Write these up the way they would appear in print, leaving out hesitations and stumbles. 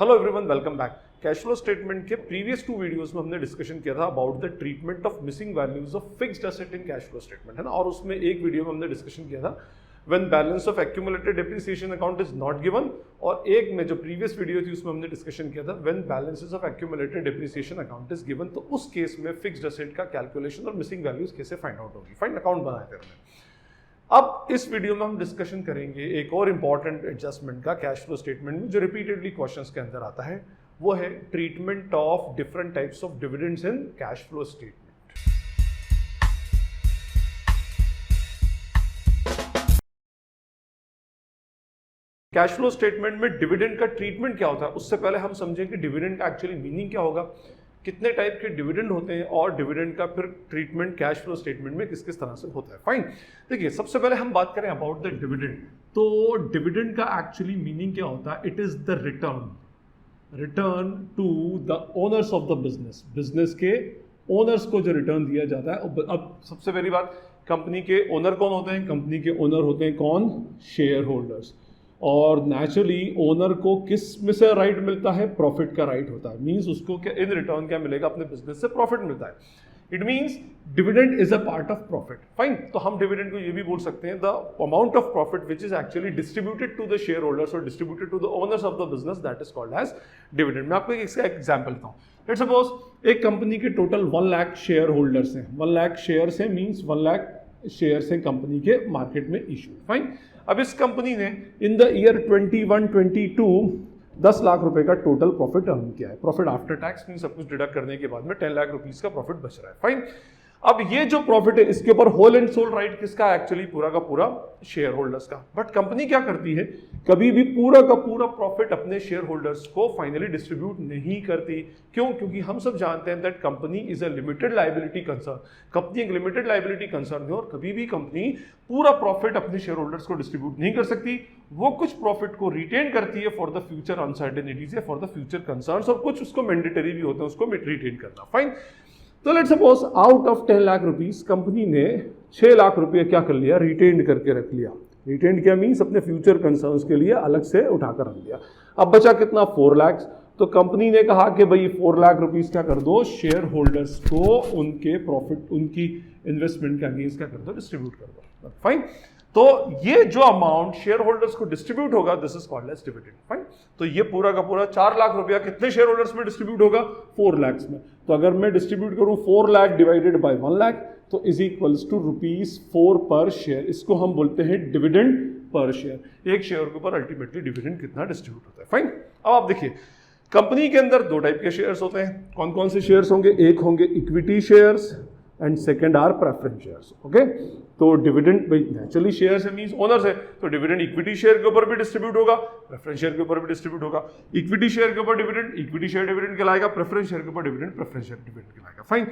Hello everyone, welcome back. Cash flow statement के previous 2 videos में हमने डिस्कशन किया था about the treatment of missing values of fixed asset in cash flow statement, है ना। और उसमें एक वीडियो में हमने डिस्कशन किया था when balance of accumulated depreciation account is not given, और एक में जो प्रीवियस वीडियो थी उसमें हमने डिस्कशन किया था when balances of accumulated depreciation account is given. तो उस केस में फिक्स्ड एसेट का कैलकुलेशन और मिसिंग वैल्यूज कैसे फाइंड आउट होगी, फाइंड अकाउंट बनाए थे हमने। अब इस वीडियो में हम डिस्कशन करेंगे एक और इंपॉर्टेंट एडजस्टमेंट का कैश फ्लो स्टेटमेंट में, जो रिपीटेडली क्वेश्चंस के अंदर आता है, वो है treatment of different types of dividends in cash flow statement. Cash flow statement में डिविडेंड का ट्रीटमेंट क्या होता है, उससे पहले हम समझें कि डिविडेंड का एक्चुअली मीनिंग क्या होगा, कितने टाइप के डिविडेंड होते हैं और डिविडेंड का फिर ट्रीटमेंट कैश फ्लो स्टेटमेंट में किस किस तरह से होता है। फाइन, देखिए सबसे पहले हम बात करें अबाउट द डिविडेंड। तो डिविडेंड का एक्चुअली मीनिंग क्या होता है, it is the return to the owners of the business. Business के ओनर्स को जो रिटर्न दिया जाता है। अब सबसे पहली बात, कंपनी के ओनर कौन होते हैं? कंपनी के ओनर होते हैं कौन? Share holders. और नेचुरली ओनर को किस में से राइट मिलता है? प्रॉफिट का राइट होता है। मींस उसको क्या इन रिटर्न क्या मिलेगा? अपने बिजनेस से प्रॉफिट मिलता है। It means dividend is a part of profit. Fine, तो हम डिविडेंड को ये भी बोल सकते हैं the amount of profit which is actually distributed to the share holders और distributed to the owners of the business, that is called as dividend. मैं आपको इसका एग्जांपल देता हूँ। लेट्स सपोज एक कंपनी के टोटल 1 लाख शेयर होल्डर्स हैं। 1 lakh shares हैं, मींस 1 लाख शेयर्स हैं कंपनी के मार्केट में इशू। फाइन, अब इस कंपनी ने इन द ईयर 21-22 10 लाख रुपए का टोटल प्रॉफिट अर्न किया है। प्रॉफिट आफ्टर टैक्स मीन सब कुछ डिडक्ट करने के बाद में 10 लाख रुपीस का प्रॉफिट बच रहा है। फाइन, अब ये जो प्रॉफिट है इसके ऊपर होल एंड सोल राइट किसका? एक्चुअली पूरा का पूरा शेयर होल्डर्स का। बट कंपनी क्या करती है, कभी भी पूरा का पूरा प्रॉफिट अपने शेयर होल्डर्स को फाइनली डिस्ट्रीब्यूट नहीं करती। क्यों? क्योंकि हम सब जानते हैं that company is a limited liability concern. Company एक लिमिटेड लायबिलिटी कंसर्न है और कभी भी कंपनी पूरा प्रॉफिट अपने शेयर होल्डर्स को डिस्ट्रीब्यूट नहीं कर सकती। वो कुछ प्रॉफिट को रिटेन करती है फॉर द फ्यूचर अनसर्टेनिटीज या फॉर द फ्यूचर कंसर्न्स, और कुछ उसको मैंडेटरी भी होते हैं उसको रिटेन करना। फाइन, तो let's suppose out of 10 lakh rupees company ने 6 लाख रुपये क्या कर लिया? रिटेन करके रख लिया। रिटेन क्या मीन्स? अपने फ्यूचर कंसर्न्स के लिए अलग से उठाकर रख दिया। अब बचा कितना? 4 लाख। तो कंपनी ने कहा कि भाई 4 लाख रुपीस क्या कर दो? शेयर होल्डर्स को उनके प्रॉफिट, उनकी इन्वेस्टमेंट के अगेंस्ट क्या कर दो? डिस्ट्रीब्यूट कर दो। फाइन, तो ये जो अमाउंट शेयर होल्डर्स को डिस्ट्रीब्यूट होगा this is called as dividend. Fine, तो ये पूरा का पूरा 4 लाख रुपया कितने शेयर होल्डर्स में डिस्ट्रीब्यूट होगा? 4 लाख में। तो अगर मैं डिस्ट्रीब्यूट करूं 4 लाख डिवाइडेड बाय 1 लाख तो इज इक्वल्स टू ₹4 पर शेयर। इसको हम बोलते हैं डिविडेंड पर शेयर। एक शेयर के ऊपर अल्टीमेटली डिविडेंड कितना डिस्ट्रीब्यूट होता है। फाइन, अब आप देखिए कंपनी के अंदर 2 टाइप के शेयर्स होते हैं। कौन कौन से शेयर्स होंगे? एक होंगे equity shares and second are preference shares. Okay, तो डिविडेंड भाई नेचुरली शेयर्स है मींस ओनर्स है, तो डिविडेंड इक्विटी शेयर के ऊपर भी डिस्ट्रीब्यूट होगा, प्रेफरेंस शेयर के ऊपर भी डिस्ट्रीब्यूट होगा। इक्विटी शेयर के ऊपर डिविडेंड इक्विटी शेयर डिविडेंड कहलाएगा, प्रेफरेंस शेयर के ऊपर डिविडेंड प्रेफरेंस शेयर डिविडेंड कहलाएगा। फाइन,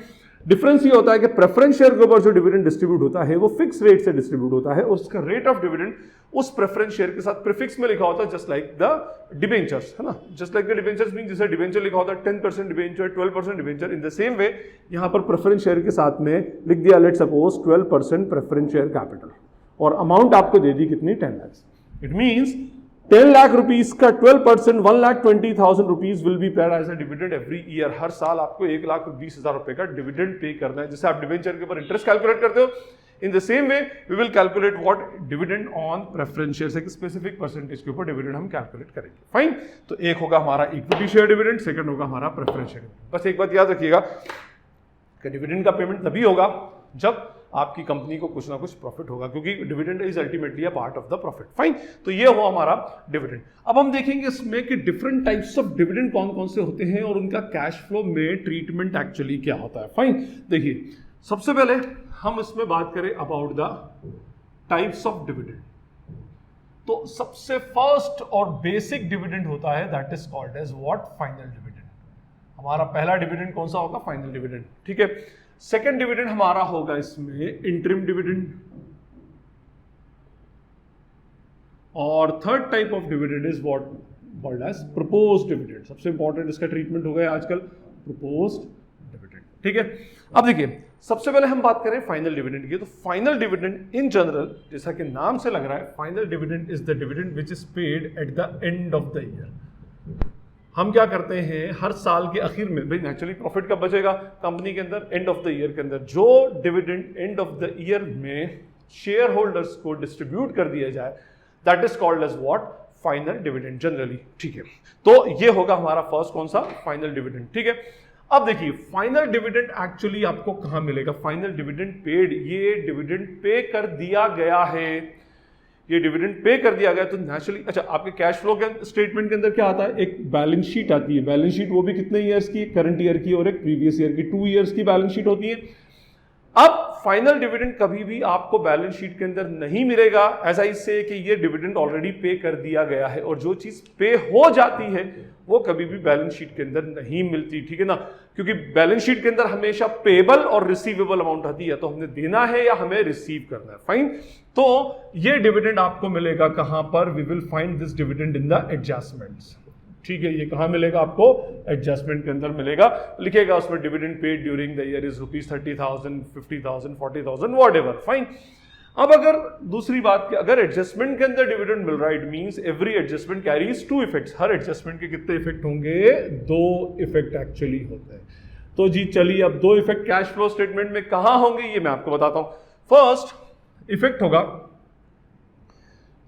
डिफरेंस ये होता है कि प्रेफरेंस शेयर के ऊपर जो डिविडेंड डिस्ट्रीब्यूट होता है वो फिक्स रेट से डिस्ट्रीब्यूट होता है और उसका रेट ऑफ डिविडेंड उस प्रेफरेंस शेयर के साथ प्रीफिक्स में लिखा होता है, जस्ट लाइक द डिबेंचर्स, है ना। Just like the debentures mean जैसे डिबेंचर लिखा होता है 10% debenture, 12% debenture, in the same way यहां पर प्रेफरेंस शेयर के साथ में लिख दिया let suppose 12% preference share capital, और अमाउंट आपको दे दी कितनी? 10 lakh. It means 10 lakh rupees का 12% 1,20,000 rupees will be paid as a dividend every year. हर साल आपको 1,20,000 रुपए का डिविडेंड पे करना है। जैसे आप डिबेंचर के ऊपर इंटरेस्ट कैलकुलेट करते हो, in the same way we will calculate what dividend on preference shares. एक स्पेसिफिक परसेंटेज के ऊपर डिविडेंड हम कैलकुलेट करेंगे। फाइन, तो एक होगा हमारा इक्विटी शेयर डिविडेंड, सेकंड होगा हमारा प्रेफरेंस शेयर डिविडेंड। बस एक बात याद रखिएगा कि डिविडेंड का पेमेंट तभी होगा जब आपकी कंपनी को कुछ ना कुछ प्रॉफिट होगा, क्योंकि dividend is ultimately a part of the profit. Fine, तो ये हुआ हमारा डिविडेंड। अब हम देखेंगे इसमें कि डिफरेंट टाइप्स ऑफ डिविडेंड कौन कौन से होते हैं और उनका कैश फ्लो में ट्रीटमेंट एक्चुअली क्या होता है। फाइन, देखिए सबसे पहले हम इसमें बात करें about the types of dividend. तो सबसे फर्स्ट और बेसिक डिविडेंड होता है that is called as what? Final dividend. हमारा पहला डिविडेंड कौन सा होगा? Final dividend. ठीक है, सेकेंड डिविडेंड हमारा होगा इसमें इंटरिम डिविडेंड, और third type of dividend is what called as proposed dividend. सबसे इंपॉर्टेंट इसका ट्रीटमेंट हो गया आजकल प्रपोज्ड डिविडेंड। ठीक है, अब देखिए सबसे पहले हम बात करें फाइनल डिविडेंड की। तो फाइनल डिविडेंड इन जनरल, जैसा कि नाम से लग रहा है, final dividend is the dividend which is paid eight the end of the year. हम क्या करते हैं हर साल के आखिर में, भाई नेचुरली प्रॉफिट कब बचेगा कंपनी के अंदर, एंड ऑफ द ईयर के अंदर, जो dividend end of the year में शेयर होल्डर्स को डिस्ट्रीब्यूट कर दिया जाए, that is called as what, final dividend generally. ठीक है, तो ये होगा हमारा फर्स्ट कौन सा, फाइनल डिविडेंड। ठीक है, अब देखिए फाइनल डिविडेंड एक्चुअली आपको कहां मिलेगा, फाइनल डिविडेंड पेड, ये डिविडेंड पे कर दिया गया है, ये डिविडेंड पे कर दिया गया तो नेचुरली, अच्छा आपके कैश फ्लो के स्टेटमेंट के अंदर क्या आता है, एक बैलेंस शीट आती है, बैलेंस शीट वो भी कितने ईयर्स की, करंट ईयर की और एक प्रीवियस ईयर की, 2 ईयर्स की बैलेंस शीट होती है। अब फाइनल डिविडेंड कभी भी आपको बैलेंस शीट के अंदर नहीं मिलेगा, ऐसा इससे कि ये डिविडेंड ऑलरेडी पे कर दिया गया है, और जो चीज पे हो जाती है वो कभी भी बैलेंस शीट के अंदर नहीं मिलती, ठीक है ना, क्योंकि बैलेंस शीट के अंदर हमेशा पेबल और रिसीवेबल अमाउंट आती है, तो हमने देना है या हमें रिसीव करना है, फाइन। तो ये डिविडेंड आपको मिलेगा कहां पर, we will find this dividend in the adjustments. ठीक है, ये कहां मिलेगा आपको, एडजस्टमेंट के अंदर मिलेगा, लिखेगा उसमें dividend paid during the year is ₹30,000, 50,000, 40,000 whatever, fine. अब अगर दूसरी बात कि अगर एडजस्टमेंट के अंदर डिविडेंड मिल रहा है, it means every adjustment carries 2 effects, her adjustment के कितने इफेक्ट होंगे, 2 इफेक्ट एक्चुअली होते हैं। तो जी चलिए अब 2 इफेक्ट कैश फ्लो स्टेटमेंट में कहां होंगे ये मैं आपको बताता हूं। फर्स्ट इफेक्ट होगा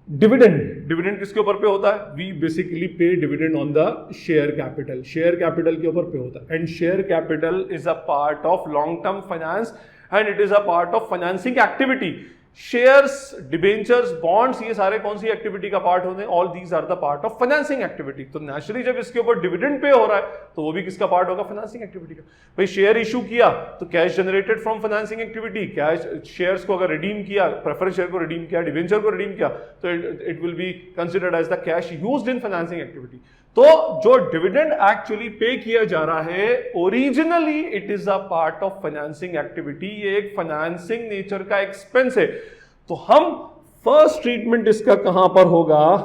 डिविडेंड, डिविडेंड किसके ऊपर पे होता है, we basically pay dividend on the share capital, share capital के ऊपर पे होता है, and share capital is a part of long term finance and it is a part of financing activity. Shares, debentures, bonds, ये सारे कौन सी activity का part होते हैं, all these are the part of financing activity. तो naturally जब इसके ऊपर डिविडेंड पे हो रहा है तो वो भी किसका पार्ट होगा, फाइनेंसिंग एक्टिविटी का। भाई शेयर इशू किया तो cash generated from financing activity, cash shares को अगर रिडीम किया, प्रेफरेंस शेयर को रिडीम किया, डिबेंचर को रिडीम किया, तो it will be considered as the cash used in financing activity. तो जो डिविडेंड एक्चुअली पे किया जा रहा है originally it is a part of financing activity, ये एक फाइनेंसिंग नेचर का एक्सपेंस है। तो हम फर्स्ट ट्रीटमेंट इसका कहां पर होगा,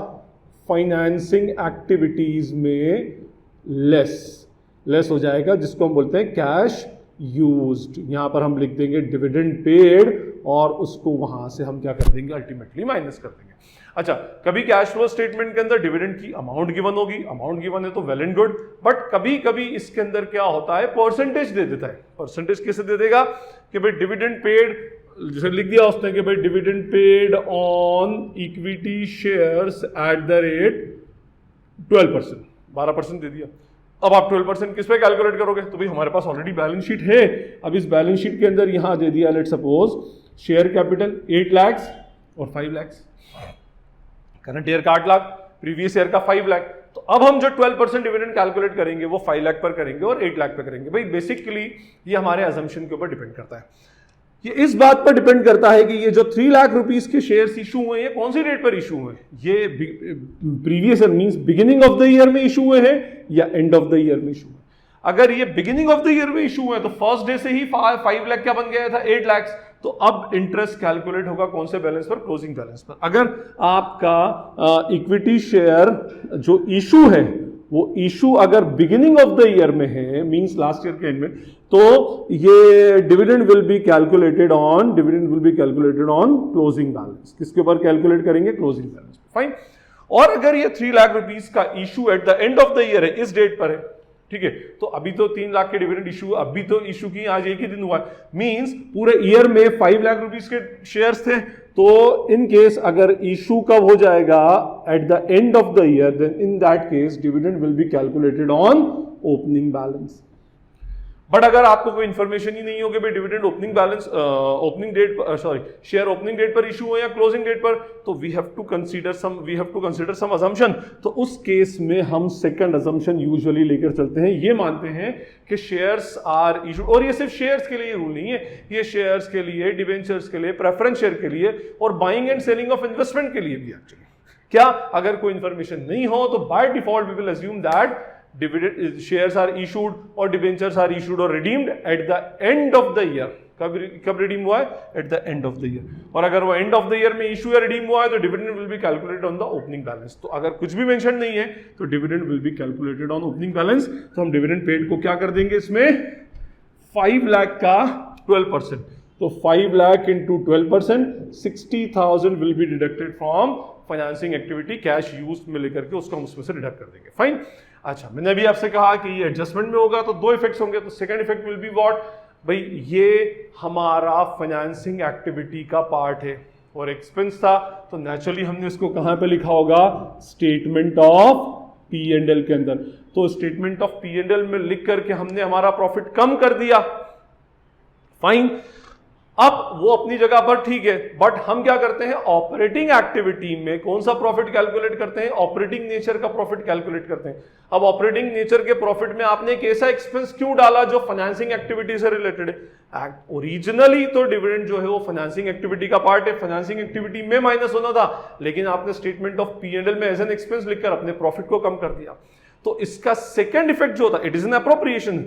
फाइनेंसिंग एक्टिविटीज में लेस हो जाएगा, जिसको हम बोलते हैं कैश यूज्ड। यहां पर हम लिख देंगे डिविडेंड पेड और उसको वहां से हम क्या कर देंगे, अल्टीमेटली माइनस कर देंगे। अच्छा, कभी कैश फ्लो स्टेटमेंट के अंदर डिविडेंड की अमाउंट गिवन होगी, अमाउंट गिवन है तो वेल एंड गुड, बट कभी कभी इसके अंदर क्या होता है, परसेंटेज दे देता है। परसेंटेज कैसे दे देगा कि भाई डिविडेंड पेड, जैसे लिख दिया उसने कि भाई dividend paid on equity shares at the rate 12%, 12% दे दिया। अब आप 12% किस पे कैलकुलेट करोगे, तो भाई हमारे पास ऑलरेडी बैलेंस शीट है, अब इस बैलेंस शीट के अंदर यहां दे दिया, let suppose share capital 8 lakh और 5 लाख, करंट ईयर का 8 लाख, प्रीवियस ईयर का 5 लाख। तो अब हम जो 12% डिविडेंड कैलकुलेट करेंगे वो 5 लाख पर करेंगे और 8 लाख पर करेंगे। भाई बेसिकली ये हमारे अजम्पशन के ऊपर डिपेंड करता है, ये इस बात पर डिपेंड करता है कि ये जो 3 लाख रुपीस के शेयर्स इशू हुए हैं कौन सी डेट पर इशू हुए, ये previous year means beginning of the year में इशू हुए हैं या एंड ऑफ द ईयर में इशू हुए। अगर ये बिगिनिंग ऑफ द ईयर में इशू हुए तो फर्स्ट डे से ही 5 लाख क्या बन गया था, 8 लाख। तो अब इंटरेस्ट कैलकुलेट होगा कौन से बैलेंस पर, क्लोजिंग बैलेंस पर। अगर आपका इक्विटी शेयर जो इशू है वो इशू अगर बिगिनिंग ऑफ द ईयर में है, मींस लास्ट ईयर के एंड में, तो ये dividend will be calculated on closing balance. किसके ऊपर कैलकुलेट करेंगे, क्लोजिंग बैलेंस, फाइन। और अगर ये 3 लाख रुपीस का issue at the end of the year है, इस डेट पर है, ठीक है, तो अभी तो 3 लाख के डिविडेंड इशू, अभी तो इशू की आज एक ही दिन हुआ, मींस पूरे ईयर में 5 लाख रुपीस के शेयर्स थे। तो इन केस अगर इशू कब हो जाएगा, at the end of the year, then in that case dividend will be calculated on opening balance. But अगर आपको कोई इंफॉर्मेशन ही नहीं होगी भाई dividend opening balance, opening date, share opening date पर इशू हो या क्लोजिंग डेट पर, तो we have to consider some assumption. तो उस केस में हम सेकंड अजम्पशन यूजुअली लेकर चलते हैं, ये मानते हैं कि शेयर्स आर इशूड, और ये सिर्फ शेयर्स के लिए रूल नहीं है, ये शेयर्स के लिए, डिवेंचर्स के लिए, प्रेफरेंस शेयर के लिए और buying and selling of investment के लिए भी एक्चुअली। क्या अगर कोई इंफॉर्मेशन नहीं हो तो by default we will assume that dividend shares are issued or debentures are issued or redeemed at the end of the year। कब रिडीम हुआ है, eight the end of the year. और अगर वो एंड ऑफ द ईयर में issue या redeem हुआ है तो dividend will be calculated on the opening balance. तो अगर कुछ भी मेंशन नहीं है तो dividend will be calculated on opening balance. तो हम डिविडेंड पेड को क्या कर देंगे, इसमें 5 लाख का 12%, तो 5 lakh into 12%, 60,000 will be deducted from financing activity, cash use में लेकर के उसको हम उसमें से डिडक्ट कर देंगे, फाइन। अच्छा, मैंने अभी आपसे कहा कि ये एडजस्टमेंट में होगा तो दो इफेक्ट्स होंगे। तो second effect will be what, भाई ये हमारा फाइनेंसिंग एक्टिविटी का पार्ट है और एक्सपेंस था, तो नेचुरली हमने इसको कहां पे लिखा होगा, statement of P and L के अंदर। तो statement of P and L में लिख करके हमने हमारा प्रॉफिट कम कर दिया, फाइन। अब वो अपनी जगह पर ठीक है, बट हम क्या करते हैं, ऑपरेटिंग एक्टिविटी में कौन सा प्रॉफिट कैलकुलेट करते हैं, ऑपरेटिंग नेचर का प्रॉफिट कैलकुलेट करते हैं। अब ऑपरेटिंग नेचर के प्रॉफिट में आपने एक ऐसा एक्सपेंस क्यों डाला जो फाइनेंसिंग एक्टिविटी से रिलेटेड है। ओरिजिनली तो डिविडेंड जो है वो फाइनेंसिंग एक्टिविटी का पार्ट है, फाइनेंसिंग एक्टिविटी में माइनस होना था, लेकिन आपने statement of P and L में एज एन एक्सपेंस लिखकर अपने प्रॉफिट को कम कर दिया। तो इसका सेकंड इफेक्ट जो होता है, it is an appropriation,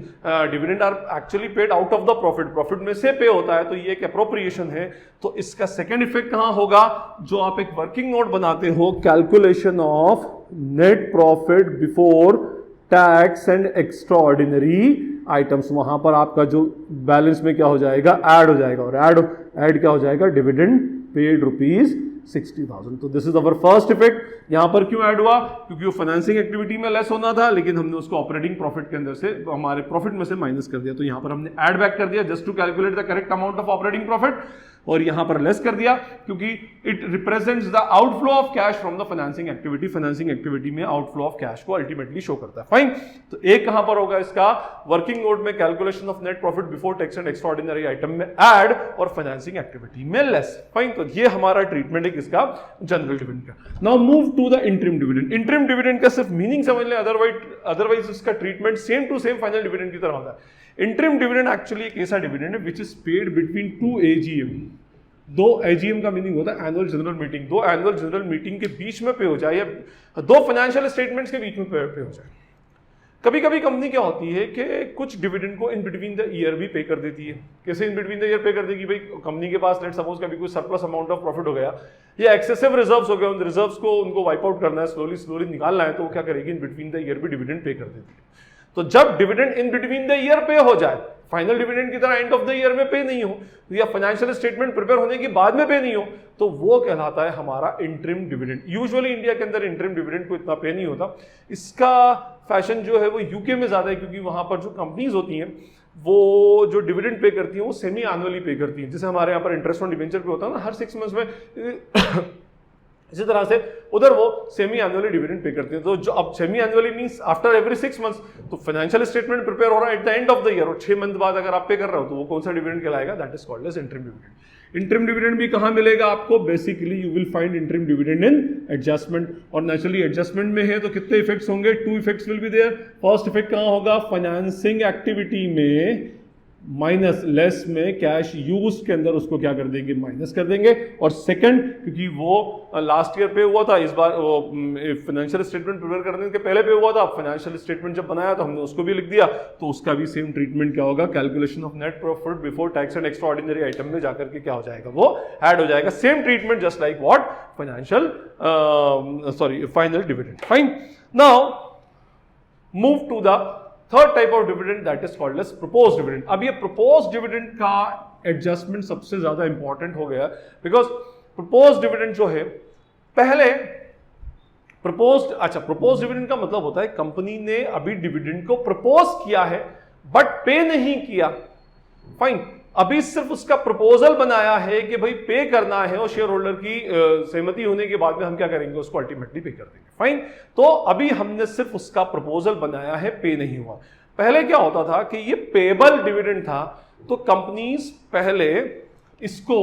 dividend are actually paid out of the profit, profit में से पे होता है, तो ये एक अप्रोप्रिएशन है। तो इसका सेकंड इफेक्ट कहां होगा, जो आप एक वर्किंग नोट बनाते हो, calculation of net profit before tax and extra ordinary items, वहां पर आपका जो बैलेंस में क्या हो जाएगा, ऐड हो जाएगा, और ऐड क्या हो जाएगा, डिविडेंड पेड ₹60,000। तो this is our first effect. यहां पर क्यों ऐड हुआ, क्योंकि वो फाइनेंसिंग एक्टिविटी में लेस होना था, लेकिन हमने उसको ऑपरेटिंग प्रॉफिट के अंदर से, हमारे प्रॉफिट में से माइनस कर दिया। तो यहां पर हमने ऐड बैक कर दिया just to calculate the correct amount of operating profit, और यहां पर लेस कर दिया क्योंकि it represents the outflow of cash from the financing activity. Financing activity में आउटफ्लो ऑफ कैश को अल्टीमेटली शो करता है, फाइन। तो एक कहां पर होगा इसका, वर्किंग नोट में calculation of net profit before tax and extraordinary item में ऐड, और फाइनेंसिंग एक्टिविटी में लेस, फाइन। तो ये हमारा ट्रीटमेंट है किसका, जनरल डिविडेंड का। Now move to the interim dividend. Interim dividend का सिर्फ मीनिंग समझ लें, अदरवाइज इसका treatment same to same final dividend की तरह होता है। इंटरिम डिविडेंड एक्चुअली एक ऐसा डिविडेंड है which is paid between 2 AGM। 2 AGM का मीनिंग होता है annual general meeting, 2 annual general meeting के बीच में पे हो जाए, या 2 फाइनेंशियल स्टेटमेंट्स के बीच में पे हो जाए। कभी कभी कंपनी क्या होती है कि कुछ डिविडेंड को इन बिटवीन द ईयर भी पे कर देती है। कैसे इन बिटवीन द ईयर पे कर देगी, भाई कंपनी के पास लेट सपोज कभी कोई सरप्लस अमाउंट ऑफ प्रॉफिट हो गया या एक्सेसिव रिजर्व्स हो गए, उन रिजर्व्स को उनको वाइप आउट करना है, स्लोली निकालना है, तो वो क्या करेगी, इन बिटवीन द ईयर भी डिविडेंड पे कर देती है। तो जब dividend in between the year पे हो जाए, फाइनल डिविडेंड की तरह एंड ऑफ द ईयर में पे नहीं हो, या फाइनेंशियल स्टेटमेंट प्रिपेयर होने के बाद में पे नहीं हो, तो वो कहलाता है हमारा इंटरिम डिविडेंड। यूजुअली इंडिया के अंदर इंटरिम डिविडेंड को इतना पे नहीं होता। इसका फैशन जो है वो यूके में ज्यादा है, क्योंकि वहां पर जो कंपनीज होती हैं वो जो डिविडेंड पे करती हैं वो सेमी एनुअली पे करती हैं। जैसे हमारे यहाँ पर इंटरेस्ट ऑन डिवेंचर पे होता है ना, हर 6 मंथ्स में इसी तरह से उधर वो सेमी एनुअली डिविडेंड पे करते हैं। तो जो अब semi annually means after every 6 months, तो फाइनेंशियल स्टेटमेंट प्रिपेयर हो रहा है eight the end of the year, और 6 मंथ बाद अगर आप पे कर रहे हो तो वो कौन सा डिविडेंड कहलाएगा, that is called as interim dividend. Interim dividend भी कहां मिलेगा आपको, basically you will find interim dividend in adjustment, और नेचुरली एडजस्टमेंट में है तो कितने इफेक्ट्स होंगे, 2 effects will be there. First effect कहां होगा, फाइनेंसिंग एक्टिविटी में माइनस, लेस में कैश यूज के अंदर उसको क्या कर देंगे, माइनस कर देंगे। और सेकंड, क्योंकि वो लास्ट ईयर पे हुआ था, इस बार वो फाइनेंशियल स्टेटमेंट प्रिपेयर करने के पहले पे हुआ था, फाइनेंशियल स्टेटमेंट जब बनाया तो हमने उसको भी लिख दिया, तो उसका भी सेम ट्रीटमेंट क्या होगा, calculation of net profit before tax and extraordinary item में जाकर के क्या हो जाएगा, वो ऐड हो जाएगा। Same treatment just like what financial final dividend, fine. Now move to the third type of dividend, that is called as proposed dividend. अब ये प्रपोज्ड डिविडेंड का एडजस्टमेंट सबसे ज्यादा इंपॉर्टेंट हो गया, बिकॉज प्रपोज्ड डिविडेंड जो है, पहले प्रपोज्ड डिविडेंड का मतलब होता है कंपनी ने अभी डिविडेंड को प्रपोज किया है बट पे नहीं किया, फाइन। अभी सिर्फ उसका प्रपोजल बनाया है कि भाई पे करना है, और शेयर होल्डर की सहमति होने के बाद में हम क्या करेंगे, उसको अल्टीमेटली पे कर देंगे, फाइन। तो अभी हमने सिर्फ उसका प्रपोजल बनाया है, पे नहीं हुआ। पहले क्या होता था कि ये पेबल डिविडेंड था, तो कंपनीज पहले इसको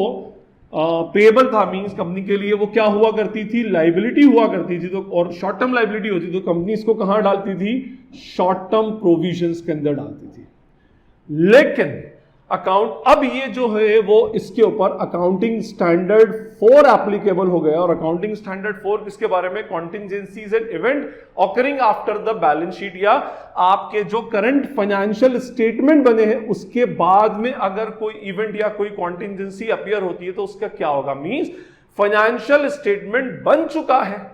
पेबल था, मींस कंपनी के लिए वो क्या हुआ करती थी, लाइबिलिटी हुआ करती थी, तो और शॉर्ट टर्म लाइबिलिटी होती थी, तो कंपनी इसको कहां डालती थी, शॉर्ट टर्म प्रोविजंस के अंदर डालती थी। लेकिन अकाउंट, अब ये जो है वो इसके ऊपर अकाउंटिंग स्टैंडर्ड 4 एप्लीकेबल हो गया, और अकाउंटिंग स्टैंडर्ड 4 किसके बारे में, contingencies and event occurring after the balance sheet, या आपके जो करंट फाइनेंशियल स्टेटमेंट बने हैं उसके बाद में अगर कोई इवेंट या कोई कॉन्टिजेंसी अपीयर होती है तो उसका क्या होगा, मींस फाइनेंशियल स्टेटमेंट बन चुका है।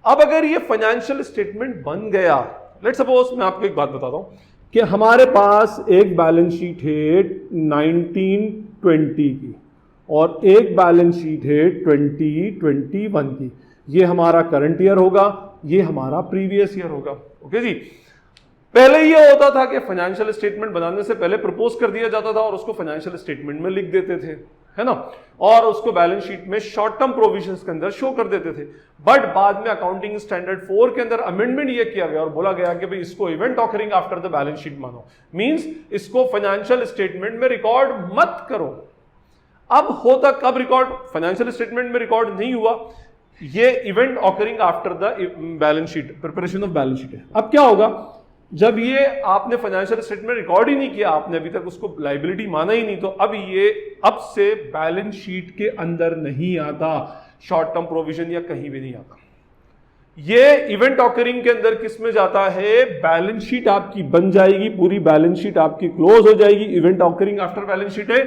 अब अगर ये फाइनेंशियल स्टेटमेंट बन गया, लेट्स सपोज मैं आपको एक बात बताता हूं कि हमारे पास एक बैलेंस शीट है 1920 की और एक बैलेंस शीट है 2021 की। ये हमारा करंट ईयर होगा, ये हमारा प्रीवियस ईयर होगा, ओके जी। पहले ये होता था कि फाइनेंशियल स्टेटमेंट बनाने से पहले प्रपोज कर दिया जाता था और उसको फाइनेंशियल स्टेटमेंट में लिख देते थे, है ना, और उसको बैलेंस शीट में शॉर्ट टर्म प्रोविजंस के अंदर शो कर देते थे। बट बाद में अकाउंटिंग स्टैंडर्ड 4 के अंदर अमेंडमेंट ये किया गया और बोला गया कि भाई इसको event occurring after the balance sheet मानो, मींस इसको फाइनेंशियल स्टेटमेंट में रिकॉर्ड मत करो। अब होता कब रिकॉर्ड, फाइनेंशियल स्टेटमेंट में रिकॉर्ड नहीं हुआ, ये event occurring after the balance sheet, preparation of balance sheet है। अब क्या होगा, जब ये आपने फाइनेंशियल स्टेटमेंट रिकॉर्ड ही नहीं किया, आपने अभी तक उसको लायबिलिटी माना ही नहीं, तो अब ये अब से बैलेंस शीट के अंदर नहीं आता, शॉर्ट टर्म प्रोविजन या कहीं भी नहीं आता। ये इवेंट ऑकरिंग के अंदर किस में जाता है, बैलेंस शीट आपकी बन जाएगी, पूरी बैलेंस शीट आपकी क्लोज हो जाएगी, event occurring after balance sheet है,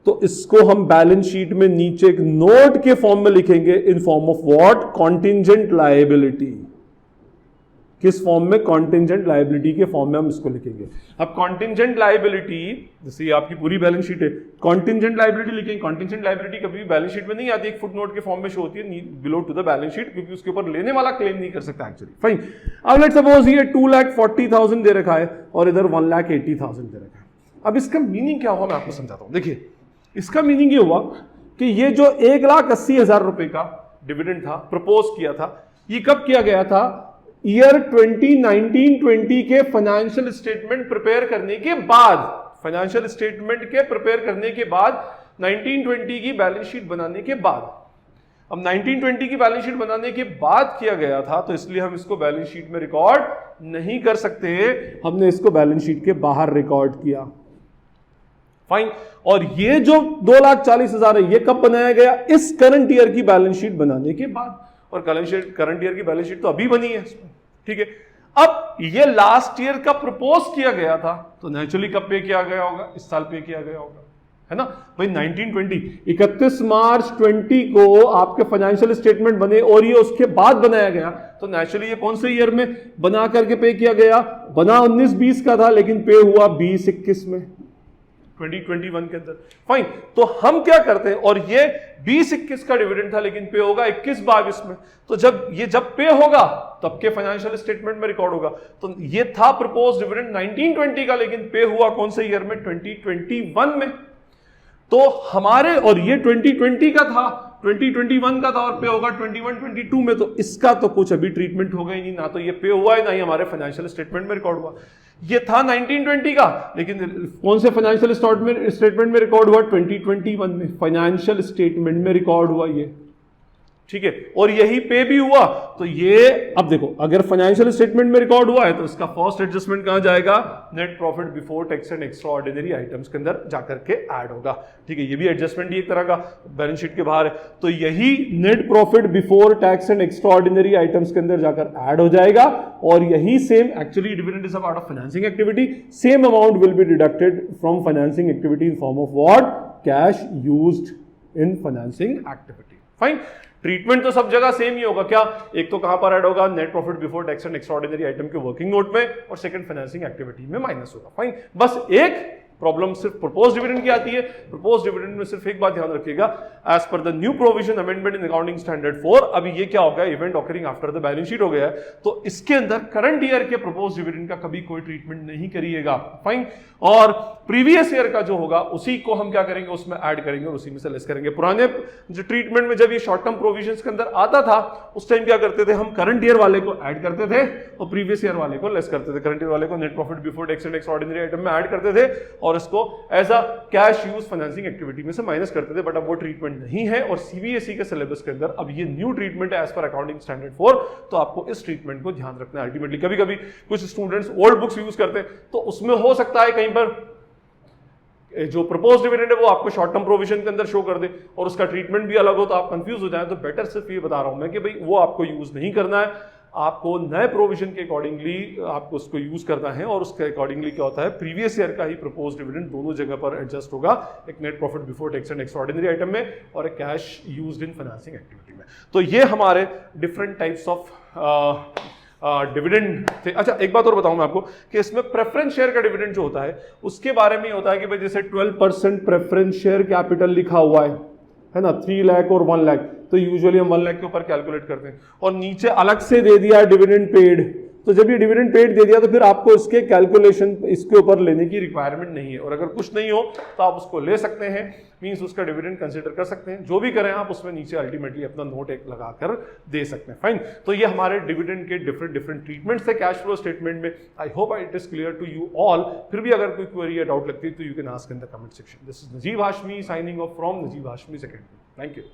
तो इसको हम बैलेंस शीट में नीचे एक नोट के फॉर्म में लिखेंगे, in form of what, contingent liability. किस फॉर्म में, कॉन्टिंजेंट लायबिलिटी के फॉर्म में हम इसको लिखेंगे। अब कॉन्टिंजेंट लायबिलिटी, जैसे ये आपकी पूरी बैलेंस शीट है, कॉन्टिंजेंट लायबिलिटी लिखेंगे। कॉन्टिंजेंट लायबिलिटी कभी भी बैलेंस शीट में नहीं आती, एक फुट नोट के फॉर्म में शो होती है below to the balance sheet, क्योंकि उसके ऊपर लेने वाला क्लेम नहीं कर सकता एक्चुअली। फाइन, अब लेट्स सपोज ये 2,40,000 दे रखा है और इधर 1,80,000 दे रखा है। अब इसका मीनिंग क्या हुआ मैं आपको समझाता हूं। देखिए, इसका मीनिंग ये हुआ कि ये जो 1,80,000 रुपए का डिविडेंड था, प्रपोज किया था, ये कब किया गया था, ईयर 2019-20 के फाइनेंशियल स्टेटमेंट प्रिपेयर करने के बाद, फाइनेंशियल स्टेटमेंट के प्रिपेयर करने के बाद, 1920 की बैलेंस शीट बनाने के बाद। अब 1920 की बैलेंस शीट बनाने के बाद किया गया था, तो इसलिए हम इसको बैलेंस शीट में रिकॉर्ड नहीं कर सकते, हमने इसको बैलेंस शीट के बाहर रिकॉर्ड किया। फाइन, और ये जो 2,40,000 है, ये कब बनाया गया, इस करंट ईयर की बैलेंस शीट बनाने के बाद, और करंट ईयर की बैलेंस शीट तो अभी बनी है, ठीक है। अब ये लास्ट ईयर का प्रपोज किया गया था, तो नेचुरली कब पे किया गया होगा, इस साल पे किया गया होगा, है ना भाई। 31 मार्च 20 को आपके फाइनेंशियल स्टेटमेंट बने और ये उसके बाद बनाया गया, तो नेचुरली ये कौन से ईयर में बना करके पे किया गया, बना 19-20 का था, लेकिन पे हुआ 20-21 में, 2021 के अंदर। फाइन, तो हम क्या करते हैं, और ये 20-21 का डिविडेंड था, लेकिन पे होगा 21-22 में, तो जब पे होगा तब के फाइनेंशियल स्टेटमेंट में रिकॉर्ड होगा। तो ये था प्रपोज डिविडेंड 1920 का, लेकिन पे हुआ कौन से ईयर में, 2021 में। तो हमारे, और ये 2020 का था, 2021 का था, और पे होगा 21-22 में, तो इसका तो कुछ अभी ट्रीटमेंट होगा ही नहीं, ना तो ये पे हुआ है, ना ही हमारे फाइनेंशियल स्टेटमेंट में रिकॉर्ड हुआ। ये था 1920 का, लेकिन कौन से फाइनेंशियल स्टेटमेंट में रिकॉर्ड हुआ, 2021 में फाइनेंशियल स्टेटमेंट में रिकॉर्ड हुआ ये, ठीक है, और यही पे भी हुआ। तो ये अब देखो, अगर फाइनेंशियल स्टेटमेंट में रिकॉर्ड हुआ है, तो इसका फर्स्ट एडजस्टमेंट कहां जाएगा, net profit before tax and extra ordinary items के अंदर जाकर के ऐड होगा, ठीक है। ये भी एडजस्टमेंट ही एक तरह का बैलेंस शीट के बाहर है, तो यही net profit before tax and extra ordinary items के अंदर जाकर ऐड हो जाएगा, और यही same, actually dividend is a part of financing activity, same amount will be deducted from financing activity in form of what, cash used in financing activity. Fine, treatment तो सब जगह सेम ही होगा, क्या, एक तो कहां पर ऐड होगा, net profit before tax and extraordinary item के वर्किंग नोट में, और सेकंड फाइनेंसिंग एक्टिविटी में माइनस होगा। फाइन, बस एक प्रॉब्लम सिर्फ प्रपोज डिविडेंड की आती है। प्रपोज डिविडेंड में सिर्फ एक बात ध्यान रखिएगा, as per the new provision amendment in accounting standard 4, अभी ये क्या हो गया, event occurring after the balance sheet हो गया है, तो इसके अंदर करंट ईयर के प्रपोज डिविडेंड का कभी कोई ट्रीटमेंट नहीं करिएगा। फाइन, और प्रीवियस ईयर का जो होगा उसी को हम क्या करेंगे, उसमें ऐड करेंगे और उसी में से लेस करेंगे। पुराने जो ट्रीटमेंट में जब ये शॉर्ट टर्म प्रोविजंस के अंदर आता था, उस टाइम क्या करते थे, हम करंट ईयर वाले को ऐड करते थे और प्रीवियस ईयर वाले को लेस करते थे। करंट ईयर वाले को net profit before tax and extraordinary item में ऐड करते थे और इसको as a cash use financing activity में से माइनस करते थे, बट अब वो ट्रीटमेंट नहीं है, और सीबीएसई के सिलेबस के अंदर अब ये न्यू ट्रीटमेंट है एज पर अकाउंटिंग स्टैंडर्ड 4, तो आपको इस ट्रीटमेंट को ध्यान रखना है। अल्टीमेटली कभी कभी कुछ स्टूडेंट्स ओल्ड बुक्स यूज करते हैं, तो उसमें हो सकता है कहीं पर जो प्रपोज डिविडेंड है वो आपको शॉर्ट टर्म प्रोविजन के अंदर शो कर दे और उसका ट्रीटमेंट भी अलग हो, तो आप कंफ्यूज हो जाए। तो बेटर सिर्फ ये बता रहा हूं मैं कि भाई वो आपको यूज नहीं करना है, आपको नए प्रोविजन के अकॉर्डिंगली आपको उसको यूज करना है, और उसके अकॉर्डिंगली क्या होता है, प्रीवियस ईयर का ही प्रपोज डिविडेंड दोनों जगह पर एडजस्ट होगा, एक net profit before tax and extraordinary item में और एक cash used in financing activity में। तो ये हमारे डिफरेंट टाइप्स ऑफ डिविडेंड थे। अच्छा, एक बात और बताऊं मैं आपको कि इसमें प्रेफरेंस शेयर का डिविडेंड जो होता है उसके बारे में होता है कि भाई जैसे 12% प्रेफरेंस शेयर कैपिटल लिखा हुआ है ना, 3 लाख और 1 लाख, तो यूजुअली हम 1 लाख के ऊपर कैलकुलेट करते हैं, और नीचे अलग से दे दिया डिविडेंड पेड, तो जब ये डिविडेंड पेड दे दिया तो फिर आपको इसके कैलकुलेशन इसके ऊपर लेने की रिक्वायरमेंट नहीं है, और अगर कुछ नहीं हो तो आप उसको ले सकते हैं, मींस उसका डिविडेंड कंसीडर कर सकते हैं। जो भी करें आप उसमें नीचे अल्टीमेटली अपना नोट एक लगाकर दे सकते हैं। फाइन, तो ये हमारे डिविडेंड के डिफरेंट ट्रीटमेंट्स थे कैश फ्लो स्टेटमेंट में। I hope it is clear to you all. फिर भी अगर कोई क्वेरी या डाउट लगती है तो you can ask in the comment section. This is Najeeb Hashmi signing off from Najeeb Hashmi secondary. Thank you.